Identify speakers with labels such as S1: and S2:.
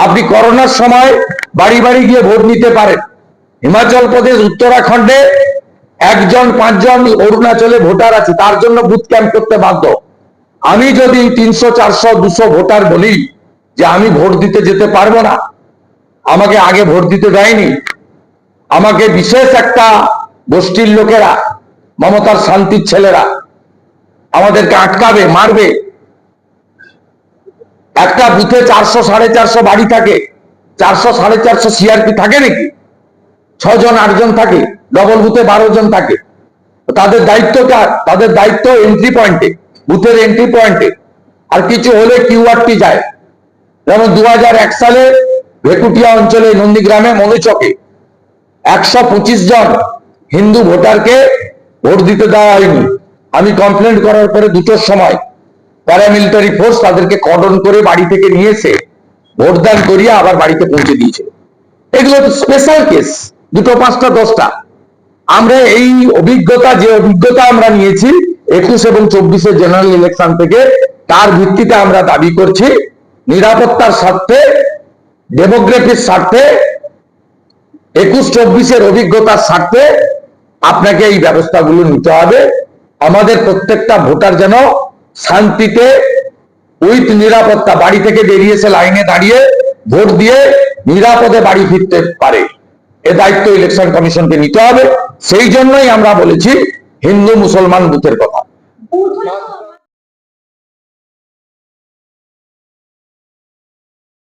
S1: আপনি করোনার সময় বাড়ি বাড়ি গিয়ে ভোট নিতে পারেন। হিমাচল প্রদেশ, উত্তরাখণ্ডে 1 জন 5 জন, অরুণাচলে ভোটার আছে, তার জন্য বুথ ক্যাম্প করতে বাধ্য। আমি যদি 300 400 200 ভোটার বলি যে আমি ভোট দিতে যেতে পারবো না, আমাকে আগে ভোট দিতে দেয়নি, আমাকে বিশেষ একটা গোষ্ঠীর লোকেরা, মমতার শান্তির ছেলেরা আমাদেরকে আটকাবে, মারবে। একটা বুথে 400 450 বাড়ি থাকে, 400 450 সিআরপি থাকে নাকি? 6 জন 8 জন থাকে, ডবল বুথে 12 জন থাকে। তাদের দায়িত্বটা, তাদের দায়িত্ব এন্ট্রি পয়েন্টে, বুথের এন্ট্রি পয়েন্টে। আর কিছু হলে কিউআরটি যায়। যেমন 2001 সালে ভেকুটিয়া অঞ্চলে নন্দীগ্রামে মনুচকে 125 জন হিন্দু ভোটারকে ভোট দিতে দেওয়া হয়নি। আমি কমপ্লেন করার পরে 2টোর সময় প্যারামিলিটারি ফোর্স তাদেরকে কর্ডন করে বাড়ি থেকে নিয়ে এসে ভোটদান করিয়ে আবার বাড়িতে পৌঁছে দিয়েছে। এগুলো তো স্পেশাল কেস, 2টো 5টা 10টা। আমরা এই অভিজ্ঞতা, যে অভিজ্ঞতা আমরা নিয়েছি 21 এবং 24 জেনারেল ইলেকশন থেকে, তার ভিত্তিতে আমরা দাবি করছি নিরাপত্তার স্বার্থে, ডেমোগ্রাফির স্বার্থে, 21-24 অভিজ্ঞতার স্বার্থে আপনাকে এই ব্যবস্থাগুলো নিতে হবে। আমাদের প্রত্যেকটা ভোটার যেন শান্তিতে উইথ নিরাপত্তা বাড়ি থেকে বেরিয়েছে লাইনে দাঁড়িয়ে ভোট দিয়ে নিরাপদে বাড়ি ফিরতে পারে, এ দায়িত্ব ইলেকশন কমিশনকে নিতে হবে। সেই জন্যই আমরা বলেছি হিন্দু মুসলমান বুথের কথা।